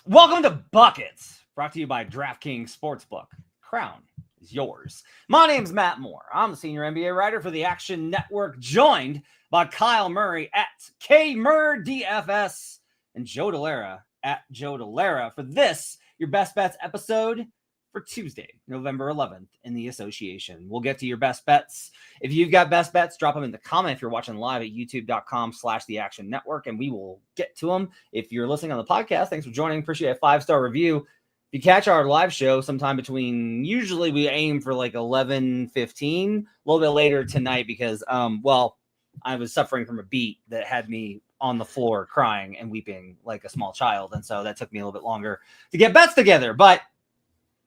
Welcome to Buckets, brought to you by DraftKings Sportsbook. Crown is yours. My name's Matt Moore. I'm the senior NBA writer for the Action Network, joined by Kyle Murray at KMurDFS and Joe Dellera at Joe Dellera for this, your Best Bets episode for Tuesday, November 11th in the association. We'll get to your best bets. If you've got best bets, drop them in the comment if you're watching live at youtube.com/the Action Network, and we will get to them. If you're listening on the podcast, thanks for joining. Appreciate a 5-star review. If you catch our live show sometime between, usually we aim for like 11:15, a little bit later tonight because, I was suffering from a beat that had me on the floor crying and weeping like a small child. And so that took me a little bit longer to get bets together, but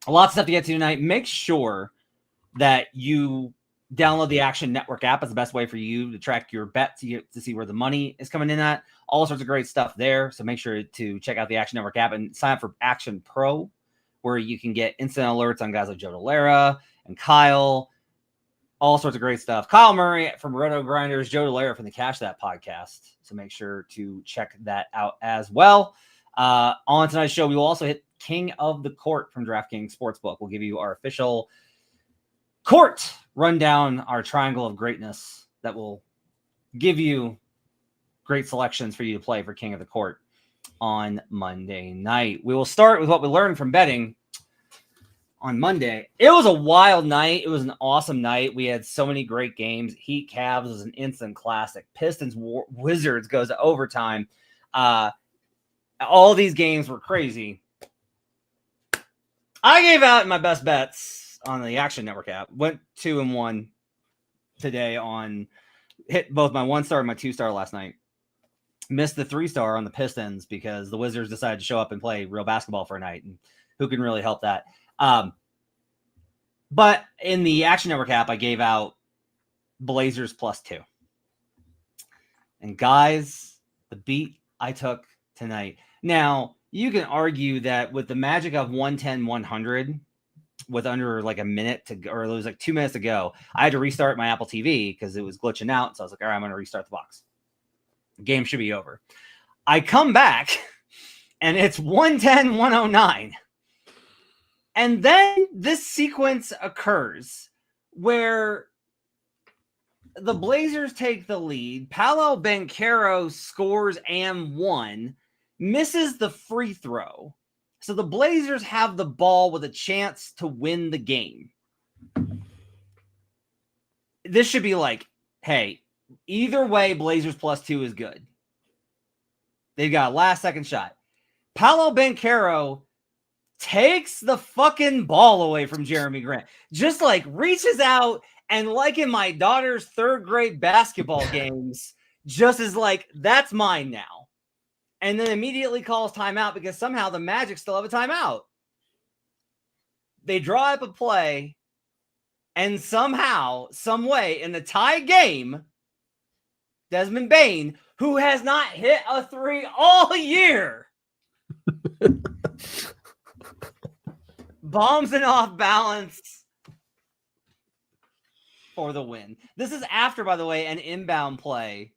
lots of stuff to get to tonight. Make sure that you download the Action Network app. It's the best way for you to track your bets to see where the money is coming in at. All sorts of great stuff there. So make sure to check out the Action Network app and sign up for Action Pro, where you can get instant alerts on guys like Joe Dellera and Kyle. All sorts of great stuff. Kyle Murray from Roto Grinders, Joe Dellera from the Cash That podcast. So make sure to check that out as well. On tonight's show, we will also hit King of the Court from DraftKings Sportsbook. We'll give you our official court rundown, our triangle of greatness that will give you great selections for you to play for King of the Court on Monday night. We will start with what we learned from betting on Monday. It was a wild night. It was an awesome night. We had so many great games. Heat Cavs was an instant classic. Pistons Wizards goes to overtime. All these games were crazy. I gave out my best bets on the Action Network app. Went 2-1 today on hit both my 1-star and my 2-star last night. Missed the 3-star on the Pistons because the Wizards decided to show up and play real basketball for a night. And who can really help that? But in the Action Network app, I gave out Blazers +2. And guys, the beat I took tonight. Now, you can argue that with the magic of 110-100 with under like a minute to go, or it was like 2 minutes to go, I had to restart my Apple TV because it was glitching out. So I was like, all right, I'm going to restart the box. The game should be over. I come back and it's 110-109. And then this sequence occurs where the Blazers take the lead. Paolo Banchero scores and one, misses the free throw. So the Blazers have the ball with a chance to win the game. This should be like, hey, either way, Blazers +2 is good. They've got a last-second shot. Paolo Banchero takes the fucking ball away from Jeremy Grant. Just like reaches out and like in my daughter's third grade basketball games, just is like, that's mine now. And then immediately calls timeout because somehow the Magic still have a timeout. They draw up a play, and somehow, some way, in the tie game, Desmond Bane, who has not hit a 3 all year, bombs it off balance for the win. This is after, by the way, an inbound play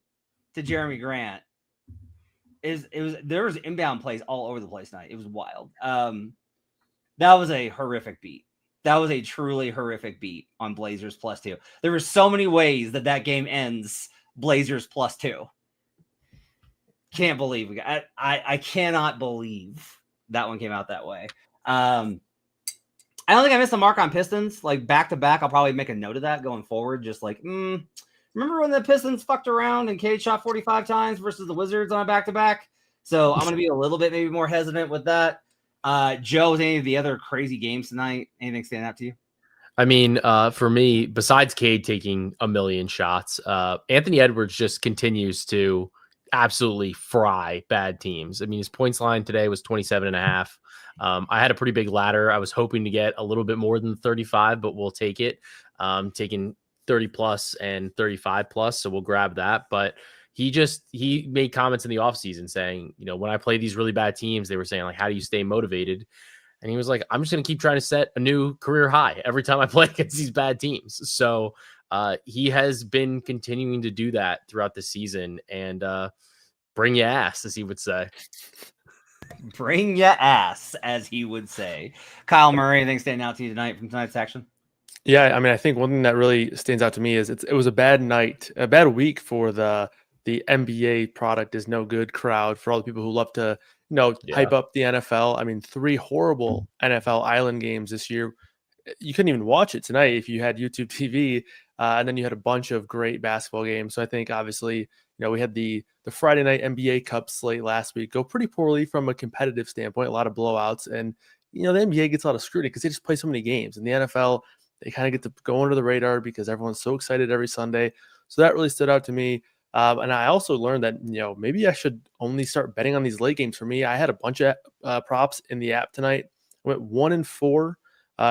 to Jeremy Grant. There was inbound plays all over the place tonight. It was wild. That was a horrific beat. That was a truly horrific beat on Blazers +2. There were so many ways that game ends Blazers +2. Can't believe I cannot believe that one came out that way. I don't think I missed the mark on Pistons. Like back to back, I'll probably make a note of that going forward. Just like, remember when the Pistons fucked around and Cade shot 45 times versus the Wizards on a back-to-back? So I'm going to be a little bit maybe more hesitant with that. Joe, was any of the other crazy games tonight? Anything stand out to you? I mean, for me, besides Cade taking a million shots, Anthony Edwards just continues to absolutely fry bad teams. I mean, his points line today was 27.5. I had a pretty big ladder. I was hoping to get a little bit more than 35, but we'll take it. Taking 30 plus and 35 plus. So we'll grab that. But he made comments in the offseason saying, you know, when I play these really bad teams, they were saying like, how do you stay motivated? And he was like, I'm just going to keep trying to set a new career high every time I play against these bad teams. So he has been continuing to do that throughout the season and bring your ass, as he would say. Bring ya ass, as he would say. Kyle Murray, anything standing out to you tonight from tonight's action? Yeah, I mean, I think one thing that really stands out to me is it was a bad night, a bad week for the NBA product is no good crowd, for all the people who love to, hype up the NFL. I mean, 3 horrible NFL island games this year. You couldn't even watch it tonight if you had YouTube TV, and then you had a bunch of great basketball games. So I think obviously, we had the Friday night NBA Cup slate last week go pretty poorly from a competitive standpoint, a lot of blowouts, and the NBA gets a lot of scrutiny because they just play so many games. And the NFL, they kind of get to go under the radar because everyone's so excited every Sunday. So that really stood out to me. And I also learned that, maybe I should only start betting on these late games. For me, I had a bunch of props in the app tonight. I went 1-4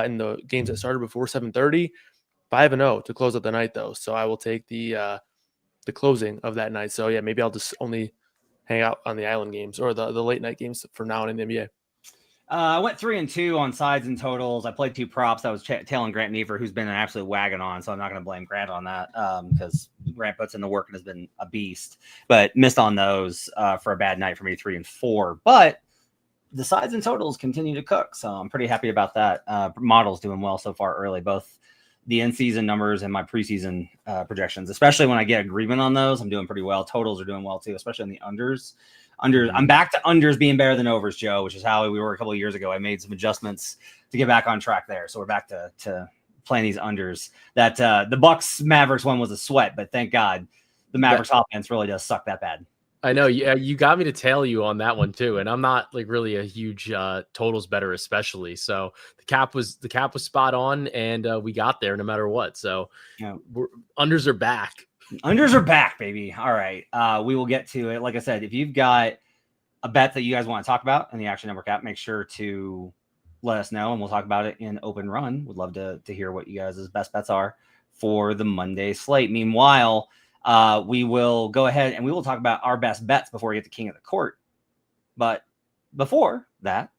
in the games that started before 7:30, 5-0 to close out the night, though. So I will take the closing of that night. So, yeah, maybe I'll just only hang out on the island games or the late night games for now in the NBA. I went 3-2 on sides and totals. I played 2 props. I was tailing Grant Neefer, who's been an absolute wagon on, so I'm not going to blame Grant on that because Grant puts in the work and has been a beast. But missed on those for a bad night for me, 3-4. But the sides and totals continue to cook, so I'm pretty happy about that. Model's doing well so far early, both the in-season numbers and my preseason projections, especially when I get agreement on those. I'm doing pretty well. Totals are doing well, too, especially on the unders. I'm back to unders being better than overs, Joe, which is how we were a couple of years ago. I made some adjustments to get back on track there. So we're back to playing these unders. That the Bucks Mavericks one was a sweat, but thank God the Mavericks offense really does suck that bad. I know. Yeah, you got me to tail you on that one too, and I'm not like really a huge totals better, especially. So the cap was spot on, and we got there no matter what. So unders are back. Unders are back, baby. All right. We will get to it. Like I said, if you've got a bet that you guys want to talk about in the Action Network app, make sure to let us know, and we'll talk about it in Open Run. Would love to hear what you guys' best bets are for the Monday slate. Meanwhile, we will go ahead and we will talk about our best bets before we get to King of the Court. But before that,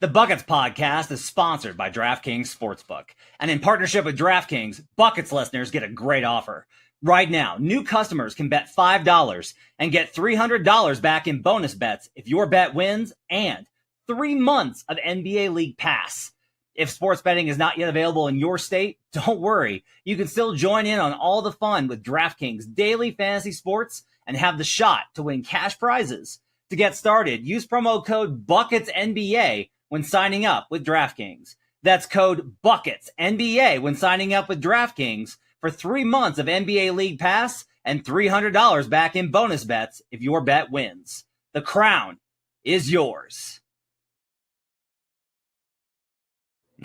the Buckets podcast is sponsored by DraftKings Sportsbook. And in partnership with DraftKings, Buckets listeners get a great offer. Right now, new customers can bet $5 and get $300 back in bonus bets if your bet wins, and 3 months of NBA League Pass. If sports betting is not yet available in your state, don't worry. You can still join in on all the fun with DraftKings daily fantasy sports and have the shot to win cash prizes. To get started, use promo code BucketsNBA when signing up with DraftKings. That's code BucketsNBA when signing up with DraftKings for 3 months of NBA League Pass and $300 back in bonus bets if your bet wins. The crown is yours.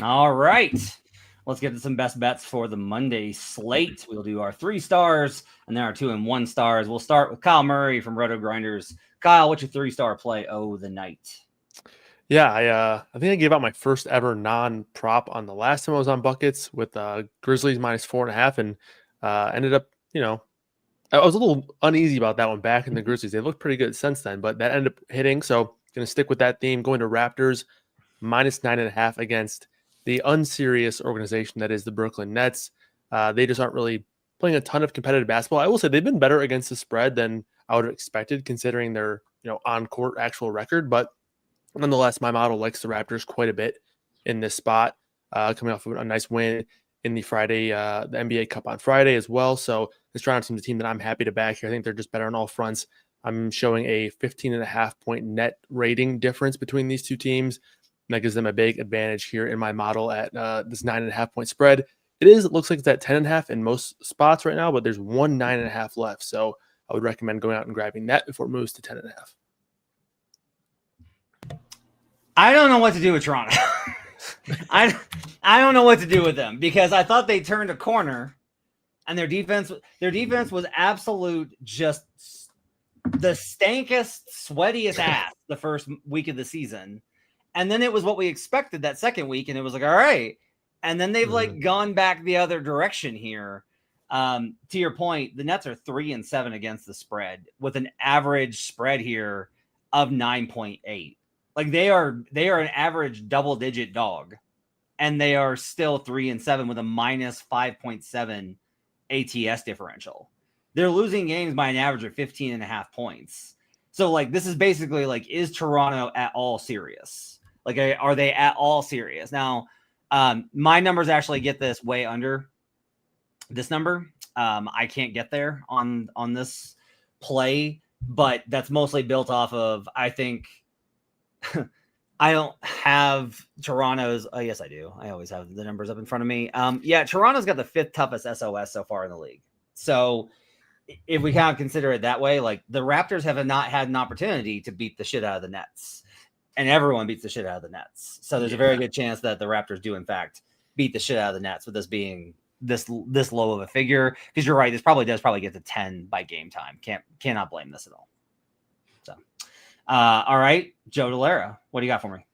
All right. Let's get to some best bets for the Monday slate. We'll do our 3 stars and then our 2 and 1 stars. We'll start with Kyle Murray from Roto Grinders. Kyle, what's your 3-star play the night? Yeah, I think I gave out my first ever non-prop on the last time I was on Buckets with Grizzlies minus 4.5, and ended up, I was a little uneasy about that one back in the Grizzlies. They looked pretty good since then, but that ended up hitting. So going to stick with that theme, going to Raptors minus 9.5 against the unserious organization that is the Brooklyn Nets. They just aren't really playing a ton of competitive basketball. I will say they've been better against the spread than I would have expected, considering their on-court actual record. But nonetheless, my model likes the Raptors quite a bit in this spot, coming off of a nice win in the NBA Cup on Friday as well. So this Toronto team's a team that I'm happy to back here. I think they're just better on all fronts. I'm showing a 15.5 point net rating difference between these two teams. And that gives them a big advantage here in my model at this 9.5 point spread. It looks like it's at 10.5 in most spots right now, but there's 1 9.5 left. So I would recommend going out and grabbing that before it moves to 10.5. I don't know what to do with Toronto. I don't know what to do with them, because I thought they turned a corner, and their defense was absolute, just the stankest, sweatiest ass the first week of the season. And then it was what we expected that second week, and it was like, all right. And then they've gone back the other direction here. To your point, the Nets are 3-7 against the spread with an average spread here of 9.8. Like they are an average double-digit dog, and they are still 3-7 with a minus 5.7 ATS differential. They're losing games by an average of 15.5 points. So like this is basically like, is Toronto at all serious? Like, are they at all serious? Now, my numbers actually get this way under this number. I can't get there on this play, but that's mostly built off of, I think I don't have Toronto's. Oh, yes, I do. I always have the numbers up in front of me. Yeah, Toronto's got the 5th toughest SOS so far in the league. So if we kind of consider it that way, like the Raptors have not had an opportunity to beat the shit out of the Nets, and everyone beats the shit out of the Nets. So there's a very good chance that the Raptors do in fact beat the shit out of the Nets, with this being this low of a figure. Because you're right, this probably does get to 10 by game time. Cannot blame this at all. So, all right, Joe Dellera, what do you got for me?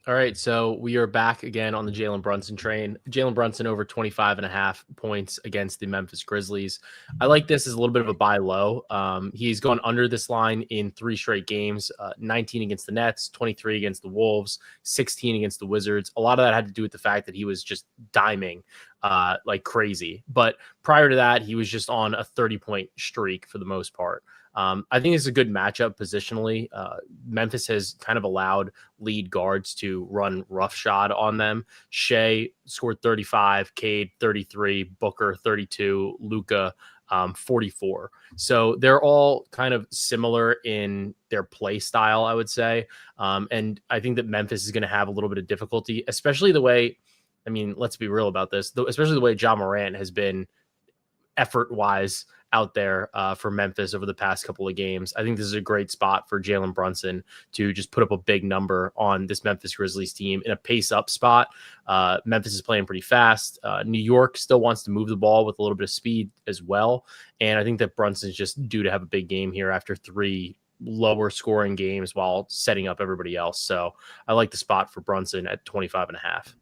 All right, so we are back again on the Jalen Brunson train. Jalen Brunson over 25.5 points against the Memphis Grizzlies. I like this as a little bit of a buy low. He's gone under this line in 3 straight games, 19 against the Nets, 23 against the Wolves, 16 against the Wizards. A lot of that had to do with the fact that he was just diming like crazy. But prior to that, he was just on a 30-point streak for the most part. I think it's a good matchup positionally. Memphis has kind of allowed lead guards to run roughshod on them. Shea scored 35, Cade 33, Booker 32, Luka 44. So they're all kind of similar in their play style, I would say. And I think that Memphis is going to have a little bit of difficulty, especially the way, I mean, let's be real about this, especially the way Ja Morant has been effort-wise out there for Memphis over the past couple of games. I think this is a great spot for Jalen Brunson to just put up a big number on this Memphis Grizzlies team in a pace-up spot. Memphis is playing pretty fast. New York still wants to move the ball with a little bit of speed as well, and I think that Brunson's just due to have a big game here after 3 lower scoring games while setting up everybody else. So I like the spot for Brunson at 25.5.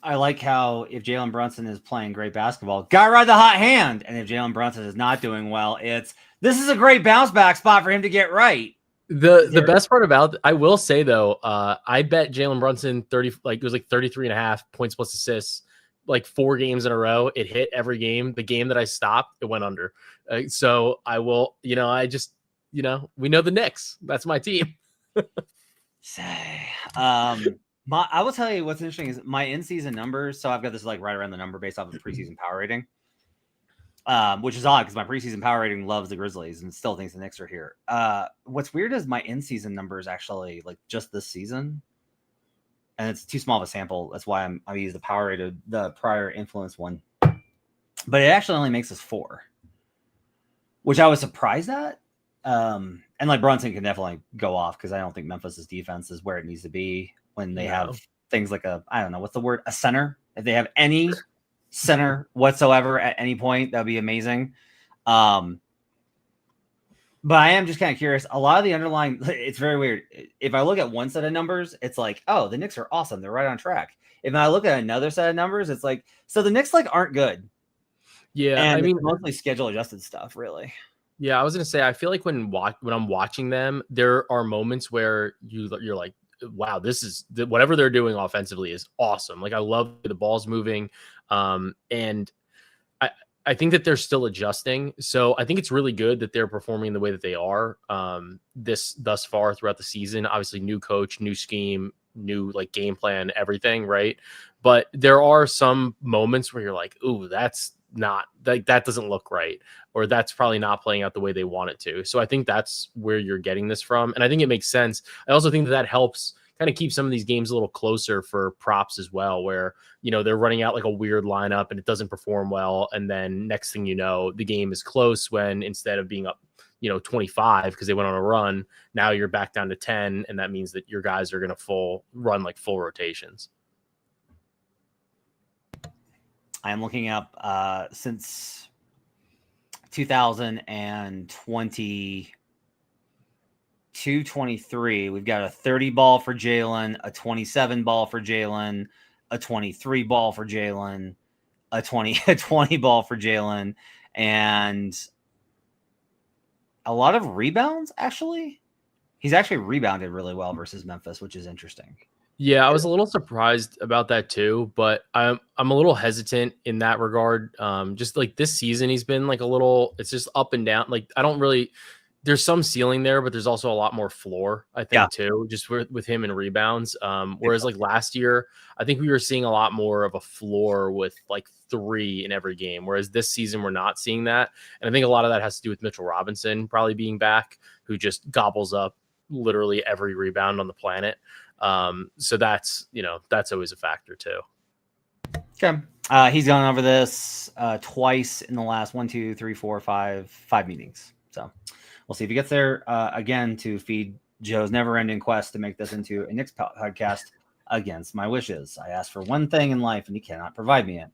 I like how if Jalen Brunson is playing great basketball, gotta ride the hot hand. And if Jalen Brunson is not doing well, this is a great bounce back spot for him to get right. The best part about, I will say though, I bet Jalen Brunson 30, like it was like 33.5 points plus assists, like 4 games in a row. It hit every game. The game that I stopped, it went under. So I will, I just, we know the Knicks. That's my team. I will tell you what's interesting is my in-season numbers. So I've got this like right around the number based off of preseason power rating, which is odd because my preseason power rating loves the Grizzlies and still thinks the Knicks are here. What's weird is my in-season numbers actually like just this season, and it's too small of a sample. That's why I use the power rated, the prior influence one, but it actually only makes us 4, which I was surprised at. And like Brunson can definitely go off because I don't think Memphis's defense is where it needs to be when they have things like a center. If they have any center whatsoever at any point, that'd be amazing. But I am just kind of curious. A lot of the underlying, it's very weird. If I look at one set of numbers, it's like, oh, the Knicks are awesome. They're right on track. If I look at another set of numbers, it's like, so the Knicks like aren't good. Yeah. And I mean, mostly schedule adjusted stuff, really. Yeah. I was going to say, I feel like when I'm watching them, there are moments where you're like, wow, this is whatever they're doing offensively is awesome. Like I love the ball's moving. And I think that they're still adjusting. So I think it's really good that they're performing the way that they are thus far throughout the season. Obviously new coach, new scheme, new like game plan, everything. Right. But there are some moments where you're like, ooh, that's not like, that doesn't look right. Or that's probably not playing out the way they want it to. So I think that's where you're getting this from. And I think it makes sense. I also think that helps kind of keep some of these games a little closer for props as well, where, they're running out like a weird lineup and it doesn't perform well. And then next thing you know, the game is close when instead of being up, 25 because they went on a run, now you're back down to 10. And that means that your guys are going to run like full rotations. I'm looking up since 2022-23, we've got a 30 ball for Jalen, a 27 ball for Jalen, a 23 ball for Jalen, a 20 ball for Jalen, and a lot of rebounds. Actually, he's actually rebounded really well versus Memphis, which is interesting. Yeah, I was a little surprised about that too, but I'm a little hesitant in that regard. Just like this season, he's been like it's just up and down. Like there's some ceiling there, but there's also a lot more floor, I think, too, just with him and rebounds. Whereas like last year, I think we were seeing a lot more of a floor with like 3 in every game. Whereas this season, we're not seeing that. And I think a lot of that has to do with Mitchell Robinson probably being back, who just gobbles up literally every rebound on the planet. So that's always a factor too. Okay. He's gone over this twice in the last 5 meetings. So we'll see if he gets there again to feed Joe's never-ending quest to make this into a Knicks podcast against my wishes. I asked for one thing in life, and he cannot provide me it.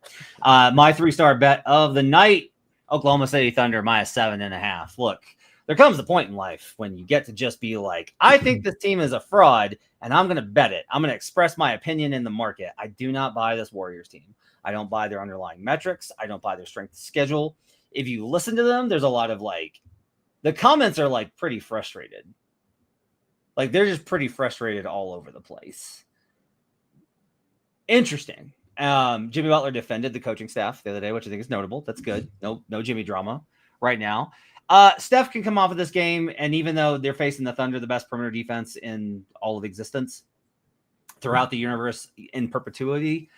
My 3-star bet of the night, Oklahoma City Thunder -7.5. Look, there comes a point in life when you get to just be like, I think this team is a fraud, and I'm going to bet it. I'm going to express my opinion in the market. I do not buy this Warriors team. I don't buy their underlying metrics. I don't buy their strength of schedule. If you listen to them, there's a lot of like, the comments are like pretty frustrated. Like they're just pretty frustrated all over the place. Interesting. Jimmy Butler defended the coaching staff the other day, which I think is notable. That's good. No Jimmy drama right now. Steph can come off of this game, and even though they're facing the Thunder, the best perimeter defense in all of existence throughout the universe in perpetuity,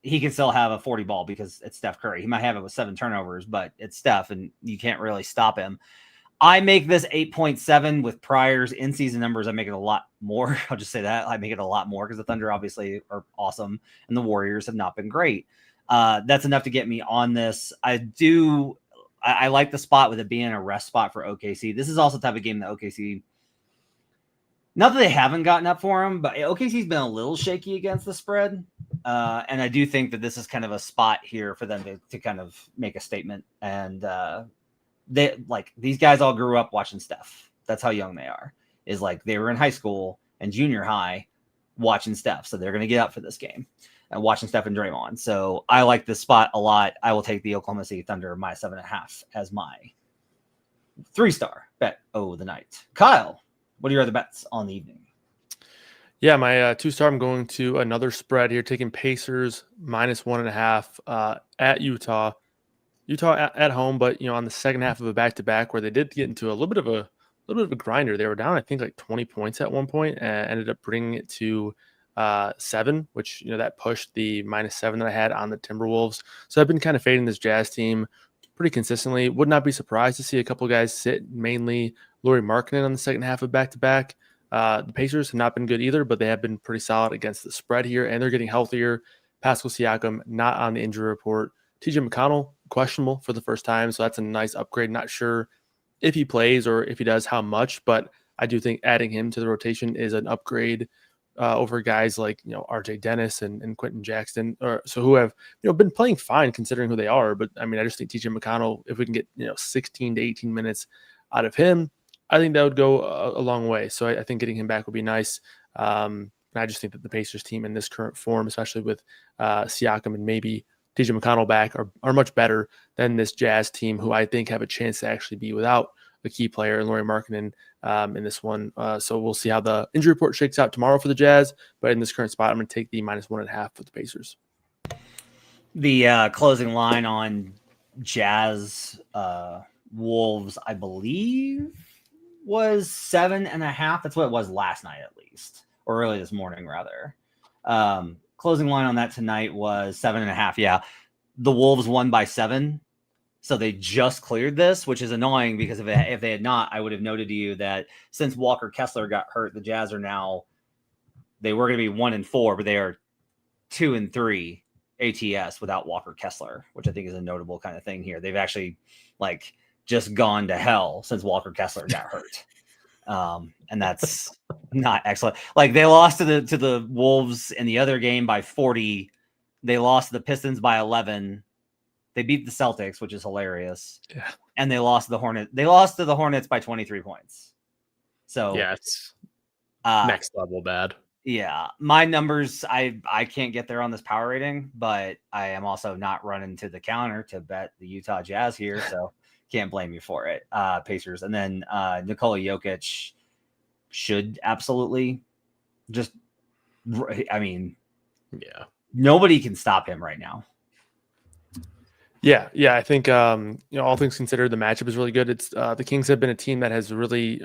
he can still have a 40 ball because it's Steph Curry. He might have it with 7 turnovers, but it's Steph, and you can't really stop him. I make this 8.7 with priors in-season numbers. I make it a lot more. I'll just say that. I make it a lot more because the Thunder obviously are awesome, and the Warriors have not been great. That's enough to get me on this. I like the spot with it being a rest spot for OKC. This is also the type of game that OKC, not that they haven't gotten up for him, but OKC's been a little shaky against the spread. And I do think that this is kind of a spot here for them to kind of make a statement. And these guys all grew up watching Steph. That's how young they are. Is like they were in high school and junior high watching Steph. So they're going to get up for this game and watching Steph and Draymond. So I like this spot a lot. I will take the Oklahoma City Thunder -7.5 as my 3-star bet of the night. Kyle, what are your other bets on the evening? Yeah, my 2-star, I'm going to another spread here, taking Pacers -1.5 at Utah. Utah at home, but on the second half of a back-to-back where they did get into a little bit of a grinder. They were down, I think, like 20 points at one point, and ended up bringing it to 7, which that pushed the -7 that I had on the Timberwolves. So I've been kind of fading this Jazz team pretty consistently. Would not be surprised to see a couple guys sit, mainly Lauri Markkanen on the second half of back-to-back. The Pacers have not been good either, but they have been pretty solid against the spread here, and they're getting healthier. Pascal Siakam not on the injury report. TJ McConnell questionable for the first time, so that's a nice upgrade. Not sure if he plays or if he does, how much, but I do think adding him to the rotation is an upgrade over guys like RJ Dennis and Quentin Jackson, who have been playing fine considering who they are. But I mean, I just think TJ McConnell, if we can get 16 to 18 minutes out of him, I think that would go a long way. So I think getting him back would be nice. And I just think that the Pacers team in this current form, especially with Siakam and maybe TJ McConnell back, are much better than this Jazz team, who I think have a chance to actually be without a key player in Lauri Markkanen in this one. So we'll see how the injury report shakes out tomorrow for the Jazz. But in this current spot, I'm going to take the -1.5 for the Pacers. The closing line on Jazz Wolves, I believe, was 7.5. That's what it was last night, at least, or early this morning, rather. Closing line on that tonight was 7.5. Yeah, the Wolves won by 7, so they just cleared this, which is annoying because if they had not, I would have noted to you that since Walker Kessler got hurt, the Jazz are now, they were going to be 1-4, but they are 2-3 ATS without Walker Kessler, which I think is a notable kind of thing here. They've actually just gone to hell since Walker Kessler got hurt. And that's not excellent. They lost to the Wolves in the other game by 40. They lost to the Pistons by 11. They beat the Celtics, which is hilarious. Yeah. And they lost to the Hornets. They lost to the Hornets by 23 points. So yeah, it's next level bad. Yeah, my numbers, I can't get there on this power rating, but I am also not running to the counter to bet the Utah Jazz here, so can't blame you for it. Pacers, and then Nikola Jokic should absolutely just, I mean, yeah, nobody can stop him right now. Yeah, I think all things considered, the matchup is really good. It's the Kings have been a team that has really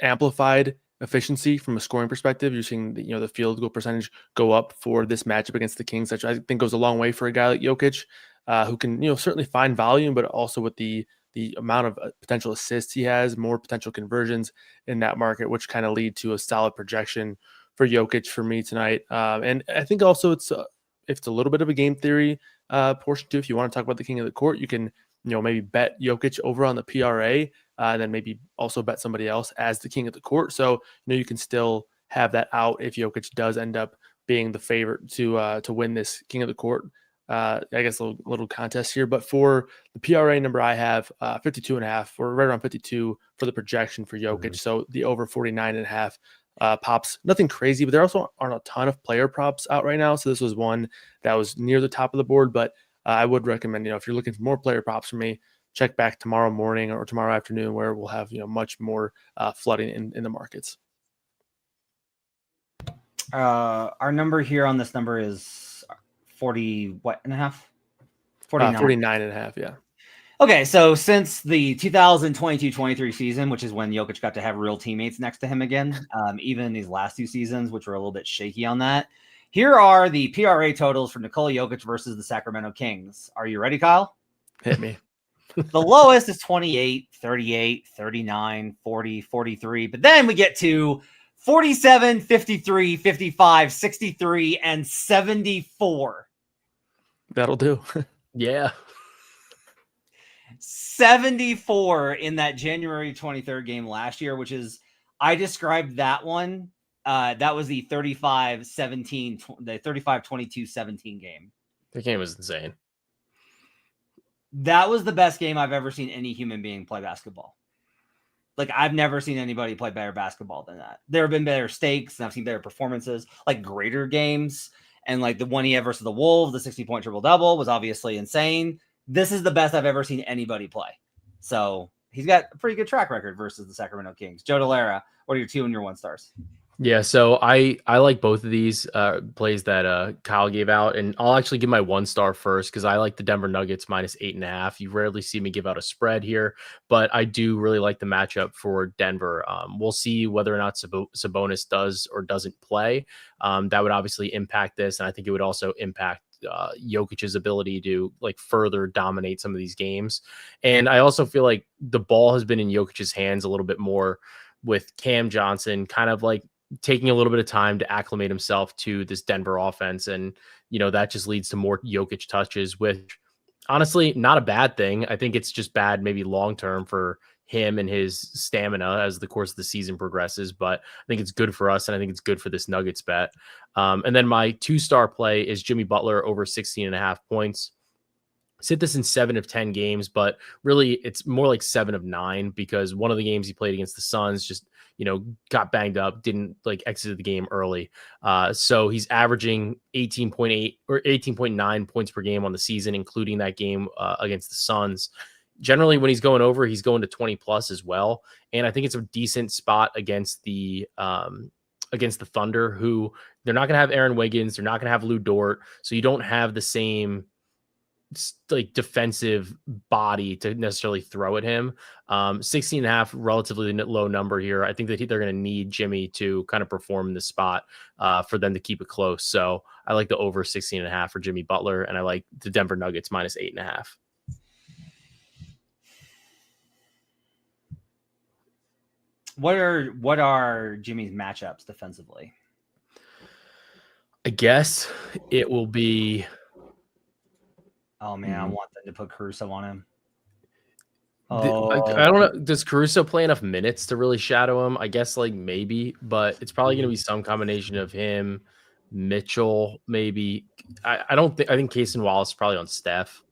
amplified efficiency from a scoring perspective. You're seeing the field goal percentage go up for this matchup against the Kings, which I think goes a long way for a guy like Jokic, who can certainly find volume, but also with the amount of potential assists he has, more potential conversions in that market, which kind of lead to a solid projection for Jokic for me tonight. And I think also it's a little bit of a game theory portion too. If you want to talk about the king of the court, you can maybe bet Jokic over on the PRA, and then maybe also bet somebody else as the king of the court. So you can still have that out if Jokic does end up being the favorite to win this king of the court. I guess a little contest here, but for the PRA number, I have 52.5 or right around 52 for the projection for Jokic. Mm-hmm. So the over 49.5 pops, nothing crazy, but there also aren't a ton of player props out right now. So this was one that was near the top of the board, but I would recommend, if you're looking for more player props from me, check back tomorrow morning or tomorrow afternoon, where we'll have, much more flooding in the markets. Our number here on this number is 40 and a half? 49. 49.5. Yeah. Okay, so since the 2022-23 season, which is when Jokic got to have real teammates next to him again, even these last two seasons, which were a little bit shaky on that, here are the PRA totals for Nikola Jokic versus the Sacramento Kings. Are you ready, Kyle? Hit me. The lowest is 28, 38, 39, 40, 43. But then we get to 47, 53, 55, 63, and 74. That'll do. Yeah. 74 in that January 23rd game last year, which is, I described that one. That was the 35-17, the 35-22-17 game. The game was insane. That was the best game I've ever seen any human being play basketball. Like, I've never seen anybody play better basketball than that. There have been better stakes, and I've seen better performances, like greater games. And like the one he had versus the Wolves, the 60-point triple-double was obviously insane. This is the best I've ever seen anybody play. So he's got a pretty good track record versus the Sacramento Kings. Joe Dellera, what are your 2 and your 1 stars? Yeah, so I like both of these plays that Kyle gave out, and I'll actually give my 1 star first because I like the Denver Nuggets -8.5. You rarely see me give out a spread here, but I do really like the matchup for Denver. We'll see whether or not Sabonis does or doesn't play. That would obviously impact this, and I think it would also impact Jokic's ability to like further dominate some of these games. And I also feel like the ball has been in Jokic's hands a little bit more with Cam Johnson kind of like taking a little bit of time to acclimate himself to this Denver offense. And, that just leads to more Jokic touches, which honestly, not a bad thing. I think it's just bad, maybe long-term for him and his stamina as the course of the season progresses, but I think it's good for us. And I think it's good for this Nuggets bet. And then my 2-star play is Jimmy Butler over 16.5 points. Sit this in 7 of 10 games, but really it's more like 7 of 9 because one of the games he played against the Suns just, got banged up, didn't like exit the game early. So he's averaging 18.8 or 18.9 points per game on the season, including that game against the Suns. Generally, when he's going over, he's going to 20 plus as well. And I think it's a decent spot against the Thunder, who they're not going to have Aaron Wiggins. They're not going to have Lou Dort. So you don't have the same like defensive body to necessarily throw at him. 16.5, relatively low number here. I think that they're going to need Jimmy to kind of perform in this spot for them to keep it close. So I like the over 16.5 for Jimmy Butler, and I like the Denver Nuggets -8.5. What are Jimmy's matchups defensively? I guess it will be. Oh man, I want them to put Caruso on him. I don't know. Does Caruso play enough minutes to really shadow him? I guess like maybe, but it's probably going to be some combination of him, Mitchell, maybe. I think Cason Wallace is probably on Steph.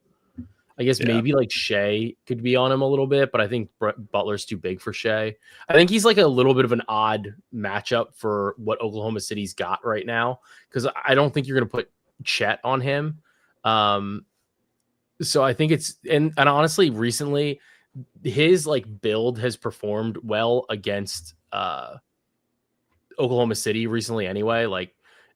I guess maybe like Shea could be on him a little bit, but I think Butler's too big for Shea. I think he's like a little bit of an odd matchup for what Oklahoma City's got right now because I don't think you're going to put Chet on him. So I think it's and honestly, recently his like build has performed well against Oklahoma City recently anyway. Like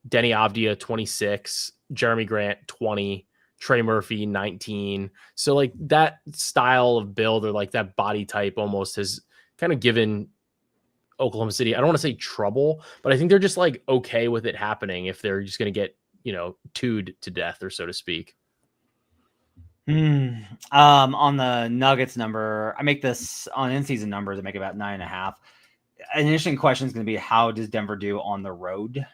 Denny Avdia 26, Jeremy Grant 20, Trey Murphy 19. So like that style of build or like that body type almost has kind of given Oklahoma City, I don't want to say trouble, but I think they're just like okay with it happening if they're just going to get, two'd to death, or so to speak. On the Nuggets number, I make this on in-season numbers. I make about 9.5. An interesting question is going to be, how does Denver do on the road?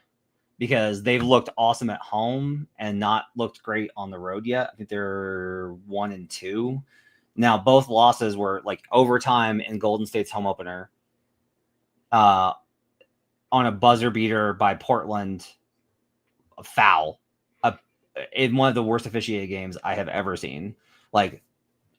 Because they've looked awesome at home and not looked great on the road yet. I think they're 1-2. Now, both losses were like overtime in Golden State's home opener, on a buzzer beater by Portland, a foul, in one of the worst officiated games I have ever seen. Like,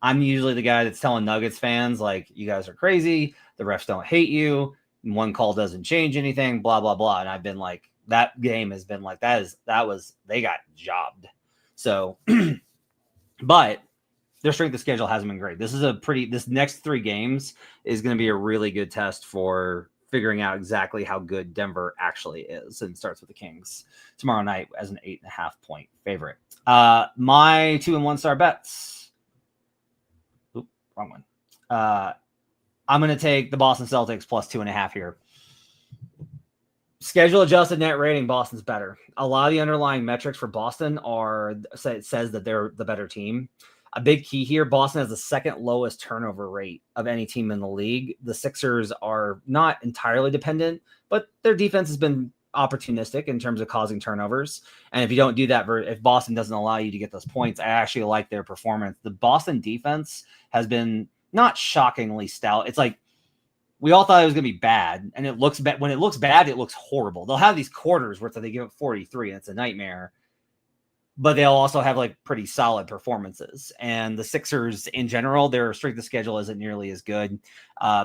I'm usually the guy that's telling Nuggets fans, like, you guys are crazy. The refs don't hate you. One call doesn't change anything, blah, blah, blah. And I've been like, that game has been like, they got jobbed. So, but their strength of schedule hasn't been great. This next 3 games is going to be a really good test for figuring out exactly how good Denver actually is. And it starts with the Kings tomorrow night as an 8.5 point favorite. My 2 and 1 star bets. Oop, wrong one. I'm going to take the Boston Celtics plus 2.5 here. Schedule adjusted net rating, Boston's better. A lot of the underlying metrics for Boston it says that they're the better team. A big key here, Boston has the second lowest turnover rate of any team in the league. The Sixers are not entirely dependent, but their defense has been opportunistic in terms of causing turnovers. And if you don't do that, if Boston doesn't allow you to get those points, I actually like their performance. The Boston defense has been not shockingly stout. It's like, we all thought it was going to be bad, and it looks bad. When it looks bad, it looks horrible. They'll have these quarters where they give up 43, and it's a nightmare. But they'll also have like pretty solid performances. And the Sixers in general, their strength of schedule isn't nearly as good.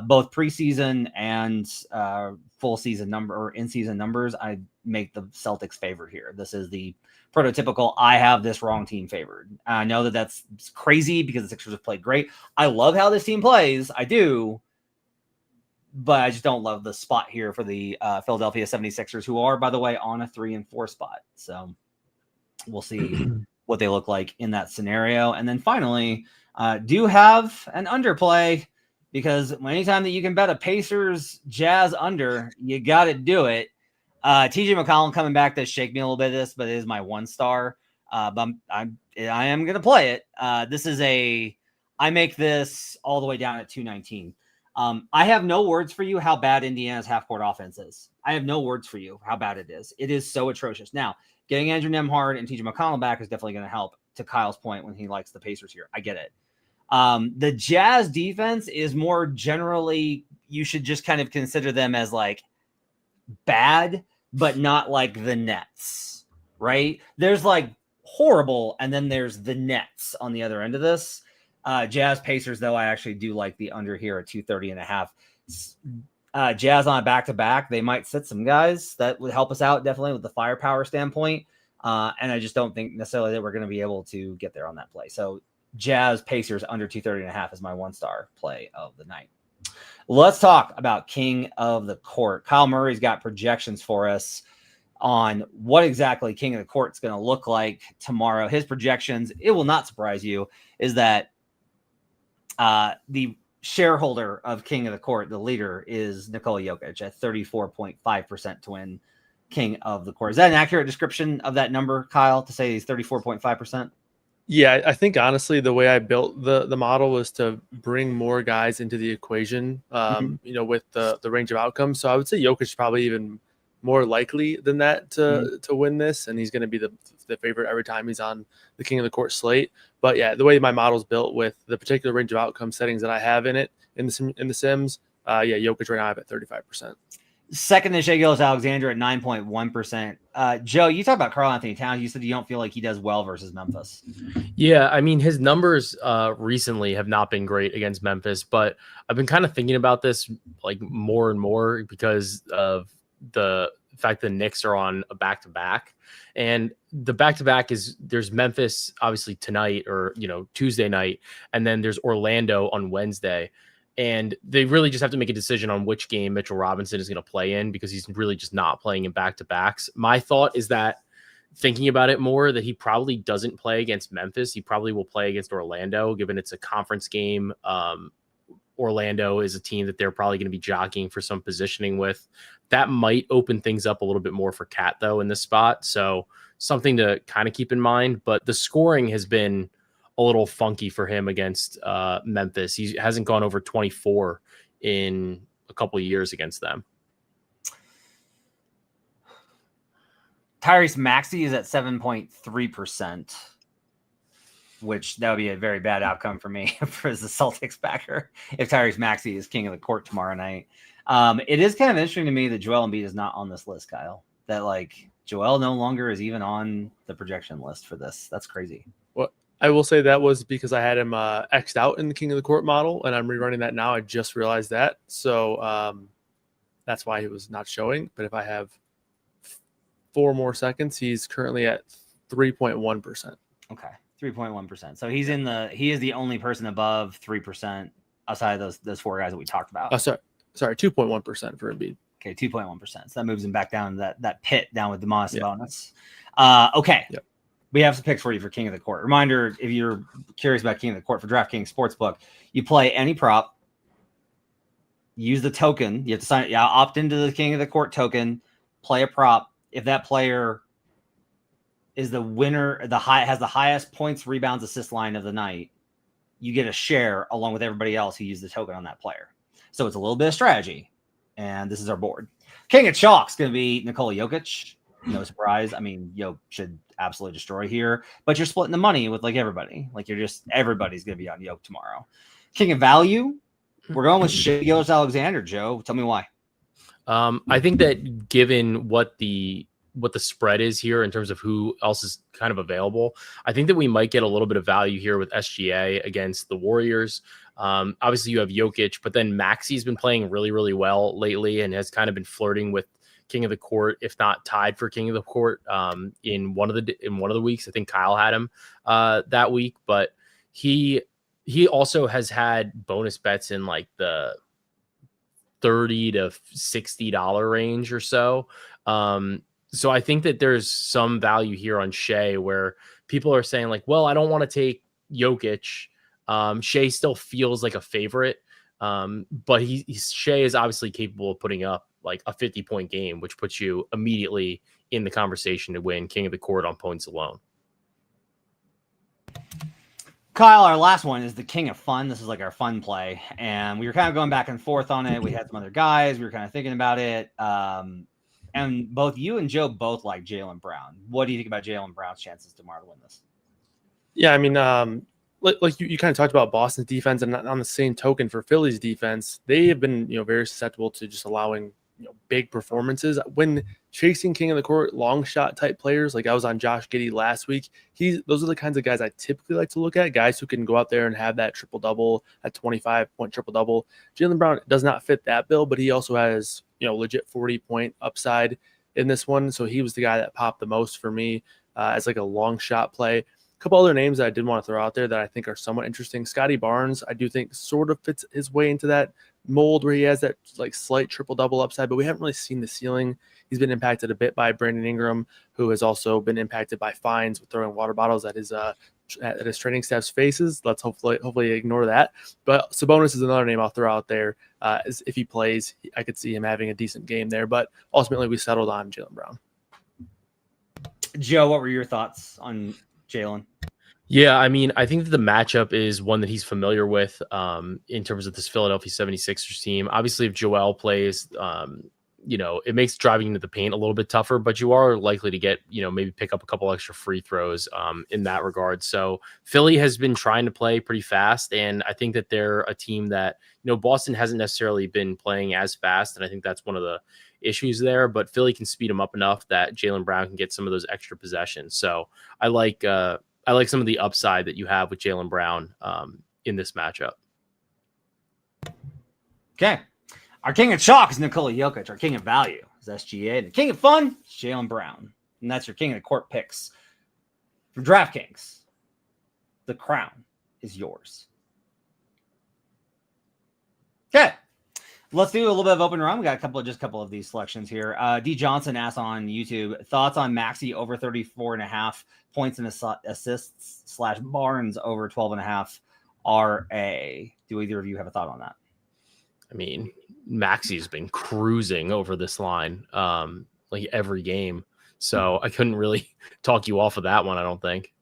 Both preseason and full season in-season numbers, I make the Celtics favored here. This is the prototypical, I have this wrong team favored. I know that's crazy because the Sixers have played great. I love how this team plays. I do. But I just don't love the spot here for the Philadelphia 76ers, who are, by the way, on a 3-4 spot. So we'll see what they look like in that scenario. And then finally, do have an underplay, because anytime that you can bet a Pacers Jazz under, you got to do it. TJ McCollum coming back to shake me a little bit of this, but it is my 1 star. But I am going to play it. I make this all the way down at 219. I have no words for you how bad Indiana's half-court offense is. I have no words for you how bad it is. It is so atrocious. Now, getting Andrew Nembhard and TJ McConnell back is definitely going to help, to Kyle's point when he likes the Pacers here. I get it. The Jazz defense is more generally, you should just kind of consider them as like bad, but not like the Nets, right? There's like horrible, and then there's the Nets on the other end of this. Jazz Pacers, though, I actually do like the under here at 230.5. Jazz on a back-to-back, they might sit some guys that would help us out definitely with the firepower standpoint. And I just don't think necessarily that we're going to be able to get there on that play. So Jazz Pacers under 230.5 is my 1-star play of the night. Let's talk about King of the Court. Kyle Murray's got projections for us on what exactly King of the Court is going to look like tomorrow. His projections, it will not surprise you, is that the shareholder of King of the Court, the leader, is Nikola Jokic at 34.5% to win King of the Court. Is that an accurate description of that number, Kyle, to say he's 34.5%? Yeah, I think honestly, the way I built the model was to bring more guys into the equation, with the range of outcomes. So I would say Jokic is probably even more likely than that to win this, and he's going to be the favorite every time he's on the King of the Court slate. But yeah, the way my model's built with the particular range of outcome settings that I have in it in the Sims, Jokic right now I have at 35%. Second is Shai Gilgeous-Alexander at 9.1%. Joe, you talked about Karl-Anthony Towns. You said you don't feel like he does well versus Memphis. Yeah, I mean, his numbers recently have not been great against Memphis, but I've been kind of thinking about this like more and more because of the fact the Knicks are on a back-to-back, and the back-to-back is there's Memphis obviously tonight or Tuesday night, and then there's Orlando on Wednesday, and they really just have to make a decision on which game Mitchell Robinson is going to play in because he's really just not playing in back-to-backs. My thought is that thinking about it more, that he probably doesn't play against Memphis. He probably will play against Orlando, given it's a conference game. Orlando is a team that they're probably going to be jockeying for some positioning with. That might open things up a little bit more for Cat, though, in this spot. So something to kind of keep in mind. But the scoring has been a little funky for him against Memphis. He hasn't gone over 24 in a couple of years against them. Tyrese Maxey is at 7.3%, which that would be a very bad outcome for me as the Celtics backer if Tyrese Maxey is king of the court tomorrow night. It is kind of interesting to me that Joel Embiid is not on this list, Kyle. That like Joel no longer is even on the projection list for this. That's crazy. Well, I will say that was because I had him X'd out in the king of the court model, and I'm rerunning that now. I just realized that. So that's why he was not showing. But if I have 4 more seconds, he's currently at 3.1%. Okay. 3.1%. So he is the only person above 3% outside of those 4 guys that we talked about. Sorry, 2.1% for Embiid. Okay, 2.1%. So that moves him back down to that pit down with Demonis Sabonis. Okay. Yep. We have some picks for you for King of the Court. Reminder, if you're curious about King of the Court for DraftKings Sportsbook, you play any prop, use the token. You have to opt into the King of the Court token, play a prop. If that player is the winner, has the highest points, rebounds, assist line of the night, you get a share along with everybody else who used the token on that player. So it's a little bit of strategy. And this is our board. King of Chalk's going to be Nikola Jokic. No surprise. I mean, Jokic should absolutely destroy here, but you're splitting the money with like everybody. Like everybody's going to be on Jokic tomorrow. King of Value, we're going with Shai Gilgeous-Alexander. Joe, tell me why. I think that given what the spread is here in terms of who else is kind of available, I think that we might get a little bit of value here with SGA against the Warriors. Obviously you have Jokic, but then Maxey's been playing really, really well lately and has kind of been flirting with King of the Court, if not tied for King of the Court in one of the weeks. I think Kyle had him that week, but he also has had bonus bets in like the $30 to $60 range or so. So I think that there's some value here on Shai where people are saying like, well, I don't want to take Jokic. Shai still feels like a favorite, but Shai is obviously capable of putting up like a 50-point game, which puts you immediately in the conversation to win King of the Court on points alone. Kyle, our last one is the King of Fun. This is like our fun play, and we were kind of going back and forth on it. We had some other guys. We were kind of thinking about it. And both you and Joe both like Jaylen Brown. What do you think about Jaylen Brown's chances tomorrow to win this? Yeah, I mean, like you kind of talked about Boston's defense, and on the same token for Philly's defense, they have been very susceptible to just allowing big performances when chasing King of the Court long shot type players. Like I was on Josh Giddey last week. Those are the kinds of guys I typically like to look at, guys who can go out there and have that triple double, that 25-point triple double. Jaylen Brown does not fit that bill, but he also has legit 40-point upside in this one. So he was the guy that popped the most for me as like a long shot play. A couple other names that I did want to throw out there that I think are somewhat interesting. Scotty Barnes, I do think sort of fits his way into that mold where he has that like slight triple double upside, but we haven't really seen the ceiling. He's been impacted a bit by Brandon Ingram, who has also been impacted by fines with throwing water bottles at his training staff's faces. Let's hopefully ignore that. But Sabonis is another name I'll throw out there. If he plays, I could see him having a decent game there. But ultimately, we settled on Jaylen Brown. Joe, what were your thoughts on Jaylen? Yeah, I mean, I think that the matchup is one that he's familiar with in terms of this Philadelphia 76ers team. Obviously, if Joel plays, it makes driving into the paint a little bit tougher, but you are likely to get, maybe pick up a couple extra free throws in that regard. So Philly has been trying to play pretty fast, and I think that they're a team that, Boston hasn't necessarily been playing as fast, and I think that's one of the issues there, but Philly can speed them up enough that Jaylen Brown can get some of those extra possessions. So I like some of the upside that you have with Jaylen Brown in this matchup. Okay. Our King of Chalk is Nikola Jokic. Our King of Value is SGA. The King of Fun is Jaylen Brown. And that's your King of the Court picks. From DraftKings, the crown is yours. Okay. Let's do a little bit of open run. We got a couple of these selections here. D Johnson asks on YouTube, thoughts on Maxey over 34.5 points and assists / Barnes over 12.5 RA. Do either of you have a thought on that? I mean, Maxey's been cruising over this line like every game. So I couldn't really talk you off of that one, I don't think.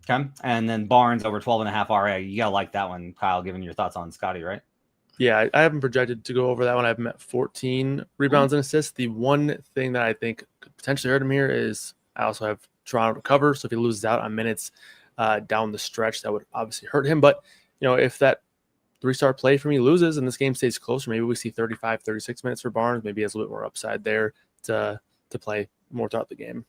Okay. And then Barnes over 12.5 RA. You got to like that one, Kyle, given your thoughts on Scotty, right? Yeah, I haven't projected to go over that one. I've met 14 rebounds and assists. The one thing that I think could potentially hurt him here is I also have Toronto to cover. So if he loses out on minutes down the stretch, that would obviously hurt him. But, if that 3-star play for me loses and this game stays closer, maybe we see 35, 36 minutes for Barnes. Maybe he has a little bit more upside there to play more throughout the game.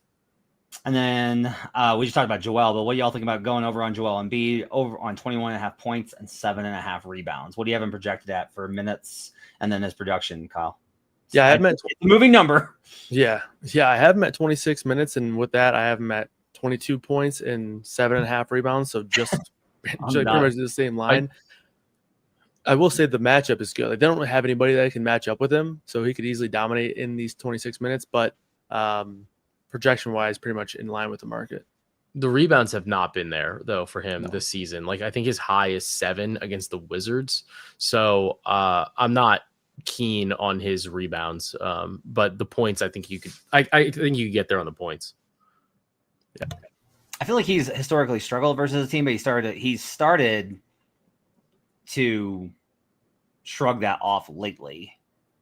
And then we just talked about Joel, but what do y'all think about going over on Joel Embiid, over on 21.5 points and 7.5 rebounds? What do you have him projected at for minutes and then his production, Kyle? Yeah, I have him at it's a moving number. Yeah, I have him at 26 minutes, and with that, I have him at 22 points and 7.5 rebounds. So just pretty much the same line. I will say the matchup is good. Like, they don't really have anybody that can match up with him, so he could easily dominate in these 26 minutes. But projection-wise, pretty much in line with the market. The rebounds have not been there, though, for him this season. Like, I think his high is 7 against the Wizards. So I'm not keen on his rebounds. But the points, I think you could – I think you could get there on the points. Yeah. I feel like he's historically struggled versus the team, but he started to shrug that off lately.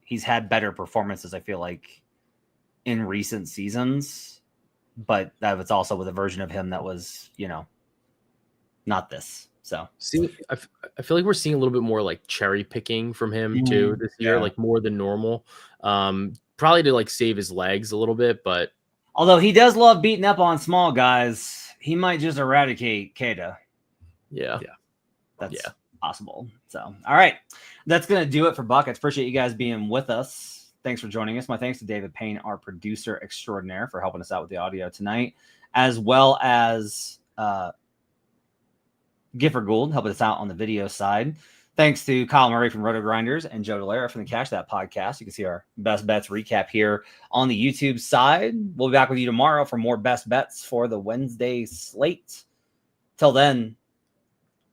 He's had better performances, I feel like, in recent seasons, but that was also with a version of him that was, not this. So I feel like we're seeing a little bit more like cherry picking from him too this year, like more than normal. Probably to like save his legs a little bit, but although he does love beating up on small guys, he might just eradicate Keita. Yeah. That's possible. So, all right, that's going to do it for Buckets. Appreciate you guys being with us. Thanks for joining us. My thanks to David Payne, our producer extraordinaire, for helping us out with the audio tonight, as well as Gifford Gould helping us out on the video side. Thanks to Kyle Murray from Roto Grinders and Joe Dellera from the Cash That podcast. You can see our best bets recap here on the YouTube side. We'll be back with you tomorrow for more best bets for the Wednesday slate. Till then,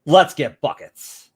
let's get buckets.